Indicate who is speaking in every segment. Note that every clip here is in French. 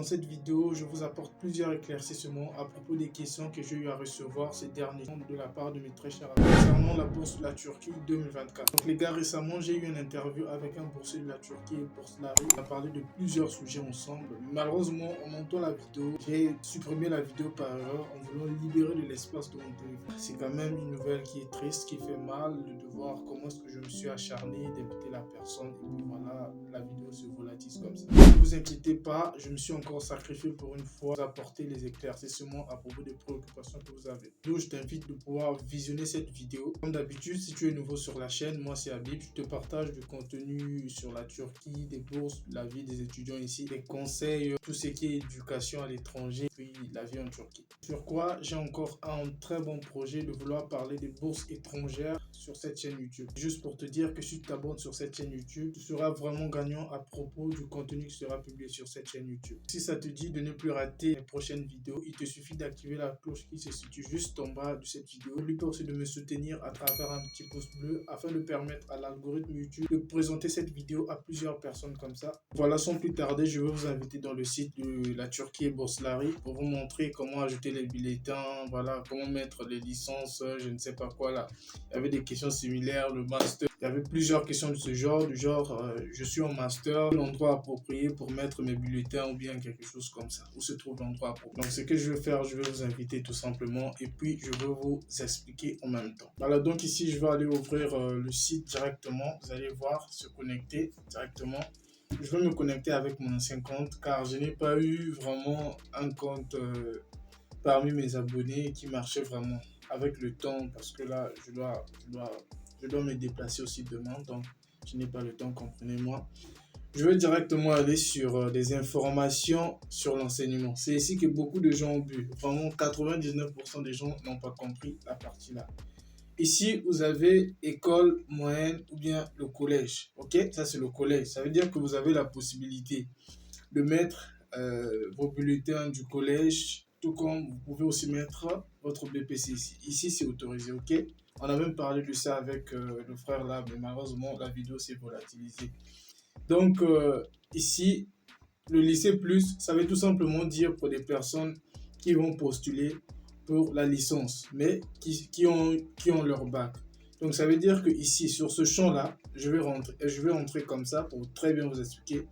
Speaker 1: Dans cette vidéo, je vous apporte plusieurs éclaircissements à propos des questions que j'ai eu à recevoir ces derniers temps de la part de mes très chers amis concernant la bourse de la Turquie 2024. Donc les gars, récemment, j'ai eu une interview avec un boursier de la Turquie et Bourslari. On a parlé de plusieurs sujets ensemble. Malheureusement, en montant la vidéo, j'ai supprimé la vidéo par erreur en voulant libérer de l'espace de mon téléphone. C'est quand même une nouvelle qui est triste, qui fait mal de voir comment est-ce que je me suis acharné d'écouter la personne et puis voilà, la vidéo se volatile comme ça. Ne vous inquiétez pas, je me suis encore sacrifié pour une fois vous apporter les éclaircissements à propos des préoccupations que vous avez. Donc je t'invite de pouvoir visionner cette vidéo. Comme d'habitude, si tu es nouveau sur la chaîne, moi c'est Habib, je te partage du contenu sur la Turquie, des bourses, la vie des étudiants ici, des conseils, tout ce qui est éducation à l'étranger, puis la vie en Turquie. Sur quoi j'ai encore un très bon projet de vouloir parler des bourses étrangères sur cette chaîne YouTube. Juste pour te dire que si tu t'abonnes sur cette chaîne YouTube, tu seras vraiment gagnant à propos du contenu qui sera publié sur cette chaîne YouTube. Si ça te dit de ne plus rater les prochaines vidéos, il te suffit d'activer la cloche qui se situe juste en bas de cette vidéo. N'oublie pas aussi de me soutenir à travers un petit pouce bleu afin de permettre à l'algorithme YouTube de présenter cette vidéo à plusieurs personnes comme ça. Voilà, sans plus tarder, je vais vous inviter dans le site de la Turquie et Bourslari pour vous montrer comment ajouter les bulletins, voilà, comment mettre les licences, je ne sais pas quoi là. Il y avait des questions similaires, le master. Il y avait plusieurs questions de ce genre, du genre je suis en master, l'endroit approprié pour mettre mes bulletins ou bien quelque chose comme ça. Où se trouve l'endroit approprié. Donc ce que je vais faire, je vais vous inviter tout simplement et puis je vais vous expliquer en même temps. Voilà, donc ici je vais aller ouvrir le site directement. Vous allez voir, se connecter directement. Je vais me connecter avec mon ancien compte car je n'ai pas eu vraiment un compte parmi mes abonnés qui marchait vraiment avec le temps parce que là je dois me déplacer aussi demain, donc je n'ai pas le temps, comprenez-moi. Je vais directement aller sur des informations sur l'enseignement. C'est ici que beaucoup de gens ont bu. Vraiment, 99% des gens n'ont pas compris la partie là. Ici, vous avez école moyenne ou bien le collège. Ok, ça c'est le collège. Ça veut dire que vous avez la possibilité de mettre vos bulletins du collège, tout comme vous pouvez aussi mettre votre BPC ici. Ici, c'est autorisé, ok? On a même parlé de ça avec le frère là, mais malheureusement, la vidéo s'est volatilisée. Donc, ici, le lycée plus, ça veut tout simplement dire pour des personnes qui vont postuler pour la licence, mais qui ont leur bac. Donc, ça veut dire que ici, sur ce champ-là, je vais rentrer comme ça pour très bien vous expliquer.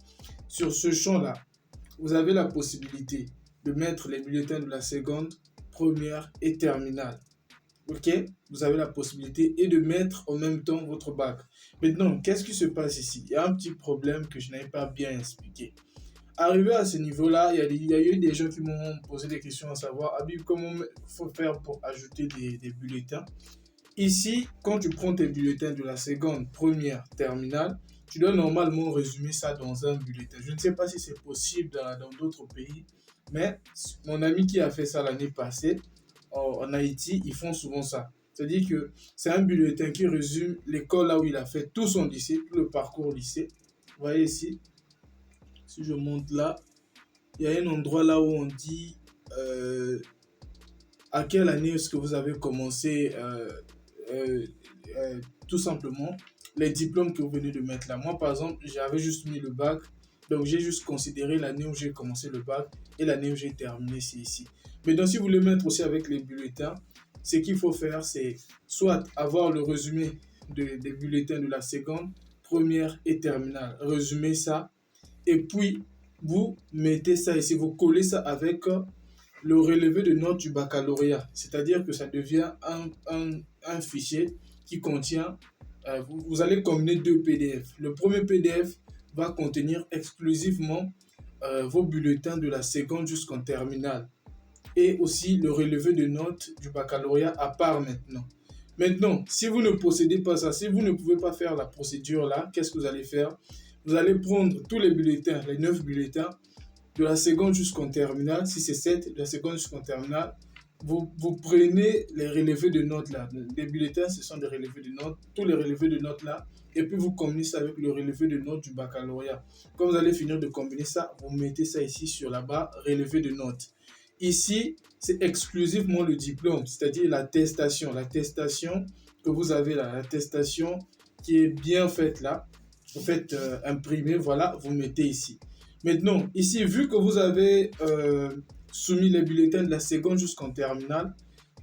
Speaker 1: Sur ce champ-là, vous avez la possibilité de mettre les bulletins de la seconde, première et terminale. Ok, vous avez la possibilité et de mettre en même temps votre bac. Maintenant, qu'est-ce qui se passe ici? Il y a un petit problème que je n'avais pas bien expliqué. Arrivé à ce niveau-là, il y a eu des gens qui m'ont posé des questions à savoir, Habib, comment il faut faire pour ajouter des bulletins? Ici, quand tu prends tes bulletins de la seconde, première, terminale, tu dois normalement résumer ça dans un bulletin. Je ne sais pas si c'est possible dans d'autres pays, mais mon ami qui a fait ça l'année passée, en Haïti, ils font souvent ça. C'est-à-dire que c'est un bulletin qui résume l'école là où il a fait tout son lycée, tout le parcours lycée. Vous voyez ici, si je monte là, il y a un endroit là où on dit à quelle année est-ce que vous avez commencé tout simplement les diplômes que vous venez de mettre là. Moi, par exemple, j'avais juste mis le bac. Donc, j'ai juste considéré l'année où j'ai commencé le bac et l'année où j'ai terminé, c'est ici. Mais donc, si vous voulez mettre aussi avec les bulletins, ce qu'il faut faire, c'est soit avoir le résumé des bulletins de la seconde, première et terminale. Résumer ça. Et puis, vous mettez ça ici. Vous collez ça avec le relevé de notes du baccalauréat. C'est-à-dire que ça devient un fichier qui contient, vous allez combiner deux PDF. Le premier PDF va contenir exclusivement vos bulletins de la seconde jusqu'en terminale et aussi le relevé de notes du baccalauréat à part maintenant. Maintenant, si vous ne possédez pas ça, si vous ne pouvez pas faire la procédure là, qu'est-ce que vous allez faire? Vous allez prendre tous les bulletins, les 9 bulletins, de la seconde jusqu'en terminale, si c'est 7, de la seconde jusqu'en terminale, vous prenez les relevés de notes là. Les bulletins, ce sont des relevés de notes, tous les relevés de notes là, et puis vous combinez ça avec le relevé de notes du baccalauréat. Quand vous allez finir de combiner ça, vous mettez ça ici sur la barre relevé de notes. Ici, c'est exclusivement le diplôme, c'est-à-dire l'attestation. L'attestation que vous avez là, l'attestation qui est bien faite là, vous faites imprimer, voilà, vous mettez ici. Maintenant, ici, vu que vous avez soumis les bulletins de la seconde jusqu'en terminale,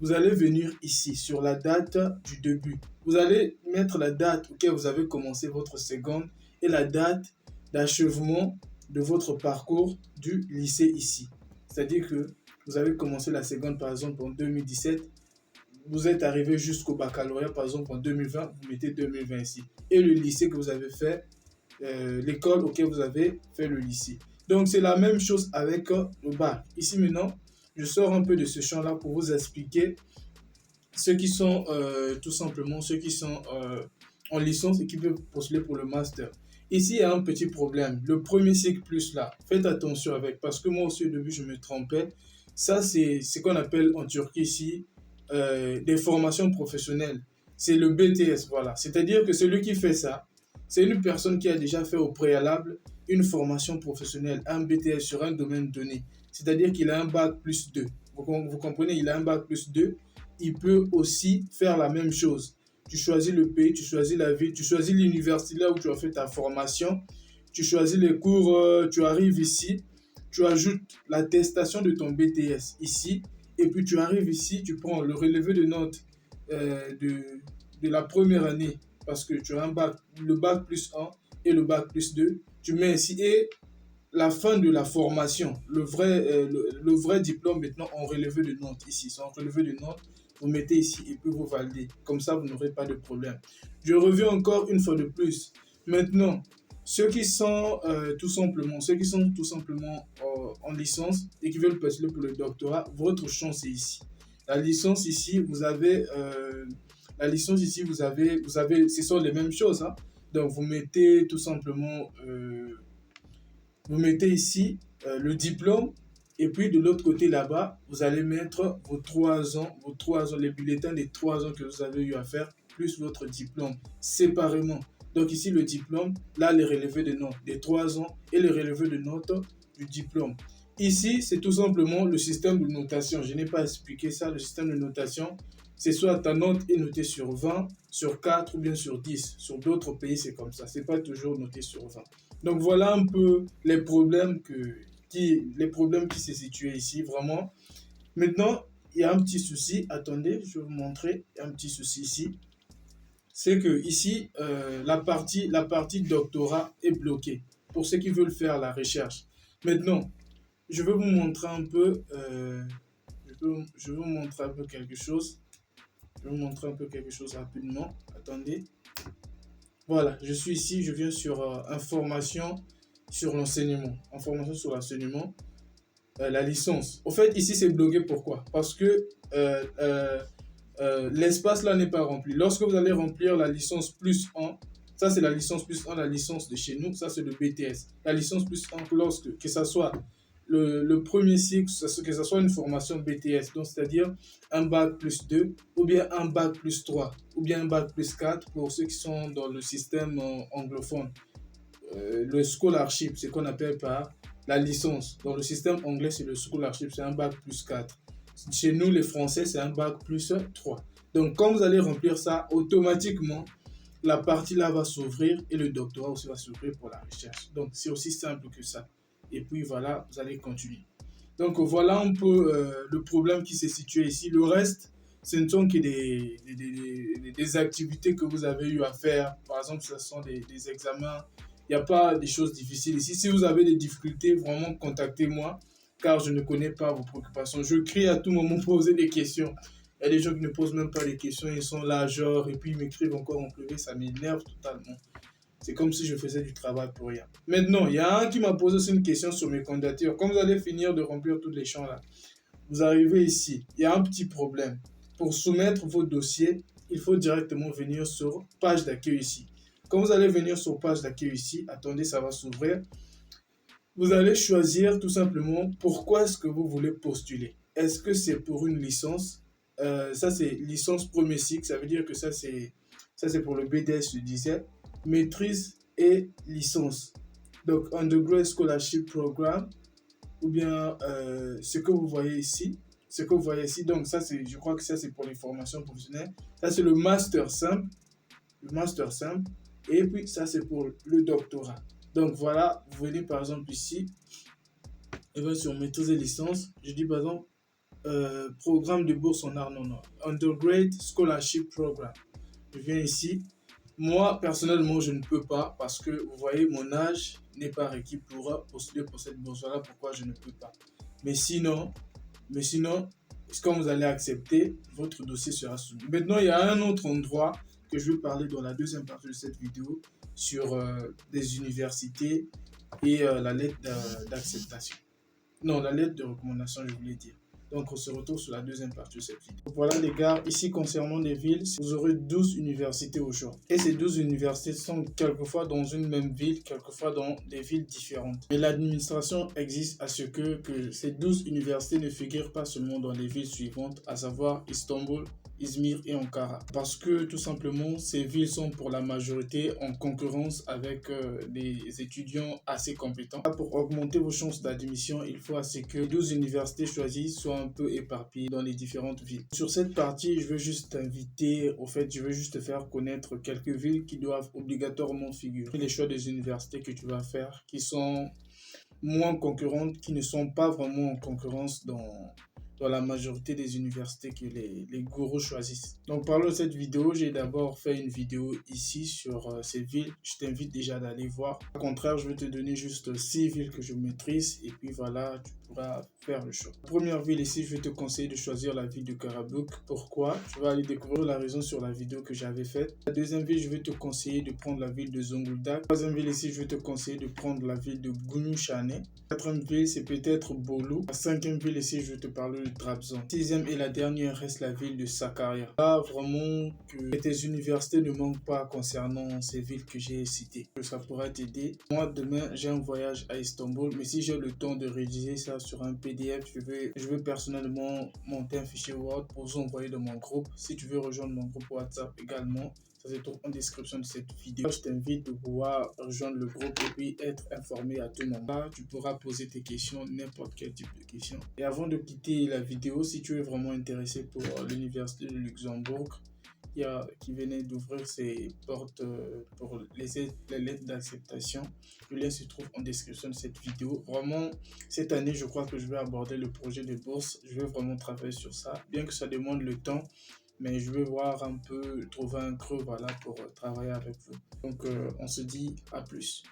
Speaker 1: vous allez venir ici sur la date du début. Vous allez mettre la date auquel vous avez commencé votre seconde et la date d'achèvement de votre parcours du lycée ici. C'est-à-dire que vous avez commencé la seconde par exemple en 2017, vous êtes arrivé jusqu'au baccalauréat par exemple en 2020, vous mettez 2020 ici. Et le lycée que vous avez fait, l'école auquel vous avez fait le lycée. Donc c'est la même chose avec le bac. Ici maintenant, je sors un peu de ce champ-là pour vous expliquer ceux qui sont tout simplement ceux qui sont en licence et qui peuvent postuler pour le master. Ici, il y a un petit problème. Le premier cycle plus là, faites attention avec, parce que moi aussi au début je me trompais. Ça, c'est ce qu'on appelle en Turquie ici des formations professionnelles. C'est le BTS, voilà. C'est-à-dire que celui qui fait ça, c'est une personne qui a déjà fait au préalable une formation professionnelle, un BTS sur un domaine donné. C'est-à-dire qu'il a un bac plus 2. Vous comprenez, il a un bac plus 2. Il peut aussi faire la même chose. Tu choisis le pays, tu choisis la ville, tu choisis l'université là où tu as fait ta formation, tu choisis les cours, tu arrives ici, tu ajoutes l'attestation de ton BTS ici, et puis tu arrives ici, tu prends le relevé de notes de la première année, parce que tu as un bac, le bac plus 1 et le bac plus 2, tu mets ici, et la fin de la formation, le vrai diplôme maintenant en relevé de notes ici, c'est en relevé de notes, vous mettez ici et puis vous validez. Comme ça, vous n'aurez pas de problème. Je reviens encore une fois de plus. Maintenant, ceux qui sont tout simplement en licence et qui veulent postuler pour le doctorat, votre chance est ici. La licence ici, ce sont les mêmes choses. Hein. Donc, vous mettez tout simplement vous mettez ici le diplôme et puis de l'autre côté là-bas, vous allez mettre vos 3 ans, les bulletins des 3 ans que vous avez eu à faire, plus votre diplôme séparément. Donc ici, le diplôme, là, les relevés de notes des 3 ans et les relevés de notes du diplôme. Ici, c'est tout simplement le système de notation. Je n'ai pas expliqué ça. Le système de notation, c'est soit ta note est notée sur 20, sur 4 ou bien sur 10. Sur d'autres pays, c'est comme ça. Ce n'est pas toujours noté sur 20. Donc voilà un peu les problèmes qui se situaient ici, vraiment. Maintenant, il y a un petit souci. Attendez, je vais vous montrer. Il y a un petit souci ici. C'est que ici, la partie doctorat est bloquée pour ceux qui veulent faire la recherche. Maintenant, je vais vous montrer un peu, je vais vous montrer un peu quelque chose. Je vais vous montrer un peu quelque chose rapidement. Attendez. Voilà, je suis ici, je viens sur information sur l'enseignement. Information sur l'enseignement, la licence. Au fait, ici, c'est bloqué. Pourquoi? Parce que l'espace là n'est pas rempli. Lorsque vous allez remplir la licence plus 1, ça c'est la licence plus 1, la licence de chez nous, ça c'est le BTS. La licence plus 1, que ça soit le premier cycle, que ça soit une formation BTS, donc c'est-à-dire un bac plus 2, ou bien un bac plus 3, ou bien un bac plus 4 pour ceux qui sont dans le système anglophone. Le scholarship, c'est qu'on appelle par la licence. Dans le système anglais, c'est le scholarship, c'est un bac plus 4. Chez nous, les Français, c'est un bac plus 3. Donc, quand vous allez remplir ça, automatiquement, la partie là va s'ouvrir et le doctorat aussi va s'ouvrir pour la recherche. Donc, c'est aussi simple que ça. Et puis, voilà, vous allez continuer. Donc, voilà un peu le problème qui s'est situé ici. Le reste, ce ne sont que des activités que vous avez eu à faire. Par exemple, ce sont des examens. Il n'y a pas des choses difficiles ici. Si vous avez des difficultés, vraiment, contactez-moi, car je ne connais pas vos préoccupations. Je crie à tout moment pour poser des questions. Il y a des gens qui ne posent même pas des questions, ils sont là, genre, et puis ils m'écrivent encore en privé, ça m'énerve totalement. C'est comme si je faisais du travail pour rien. Maintenant, il y a un qui m'a posé aussi une question sur mes candidatures. Quand vous allez finir de remplir tous les champs là, vous arrivez ici, il y a un petit problème. Pour soumettre vos dossiers, il faut directement venir sur page d'accueil ici. Quand vous allez venir sur page d'accueil ici, attendez, ça va s'ouvrir. Vous allez choisir tout simplement pourquoi est-ce que vous voulez postuler. Est-ce que c'est pour une licence? Ça, c'est licence premier cycle. Ça veut dire que ça, c'est pour le BDS, je disais. Maîtrise et licence. Donc, Undergrad Scholarship Program. Ou bien ce que vous voyez ici. Ce que vous voyez ici. Donc, ça, je crois que ça, c'est pour les formations professionnelles. Ça, c'est le master simple. Le master simple. Et puis, ça, c'est pour le doctorat. Donc voilà, vous venez par exemple ici, et bien sur maîtrise et licence, je dis par exemple programme de bourse en art non, Undergrad Scholarship Program. Je viens ici. Moi, personnellement, je ne peux pas parce que vous voyez, mon âge n'est pas requis pour postuler pour cette bourse. Voilà pourquoi je ne peux pas. Mais sinon, quand vous allez accepter, votre dossier sera soumis. Maintenant, il y a un autre endroit que je vais parler dans la deuxième partie de cette vidéo sur des universités et la lettre d'acceptation. Non, la lettre de recommandation, je voulais dire. Donc, on se retrouve sur la deuxième partie de cette vidéo. Voilà les gars, ici concernant les villes, vous aurez 12 universités au jour. Et ces 12 universités sont quelquefois dans une même ville, quelquefois dans des villes différentes. Et l'administration existe à ce que ces 12 universités ne figurent pas seulement dans les villes suivantes, à savoir Istanbul, Izmir et Ankara. Parce que tout simplement, ces villes sont pour la majorité en concurrence avec des étudiants assez compétents. Pour augmenter vos chances d'admission, il faut assez que les 12 universités choisies soient un peu éparpillées dans les différentes villes. Sur cette partie, je veux juste t'inviter, je veux juste te faire connaître quelques villes qui doivent obligatoirement figurer. Les choix des universités que tu vas faire qui sont moins concurrentes, qui ne sont pas vraiment en concurrence dans la majorité des universités que les gourous choisissent. Donc parlons de cette vidéo, j'ai d'abord fait une vidéo ici sur ces villes. Je t'invite déjà d'aller voir. Au contraire, je vais te donner juste 6 villes que je maîtrise et puis voilà, tu pourras faire le choix. La première ville ici, je vais te conseiller de choisir la ville de Karabük. Pourquoi? Tu vas aller découvrir la raison sur la vidéo que j'avais faite. La deuxième ville, je vais te conseiller de prendre la ville de Zonguldak. La troisième ville ici, je vais te conseiller de prendre la ville de Gümüşhane. La quatrième ville, c'est peut-être Bolu. La cinquième ville ici, je vais te parler de Trabzon. Sixième et la dernière reste la ville de Sakarya. Là, vraiment, que tes universités ne manquent pas concernant ces villes que j'ai citées. Ça pourra t'aider. Moi, demain, j'ai un voyage à Istanbul, mais si j'ai le temps de rédiger ça sur un PDF, je vais personnellement monter un fichier Word pour vous envoyer dans mon groupe. Si tu veux rejoindre mon groupe WhatsApp également, ça se trouve en description de cette vidéo. Je t'invite de pouvoir rejoindre le groupe et puis être informé à tout moment. Là, tu pourras poser tes questions, n'importe quel type de questions. Et avant de quitter la vidéo, si tu es vraiment intéressé pour l'Université de Luxembourg, qui venait d'ouvrir ses portes pour les lettres d'acceptation. Le lien se trouve en description de cette vidéo. Vraiment, cette année, je crois que je vais aborder le projet de bourse. Je vais vraiment travailler sur ça, bien que ça demande le temps. Mais je vais voir un peu, trouver un creux voilà, pour travailler avec vous. Donc, on se dit à plus.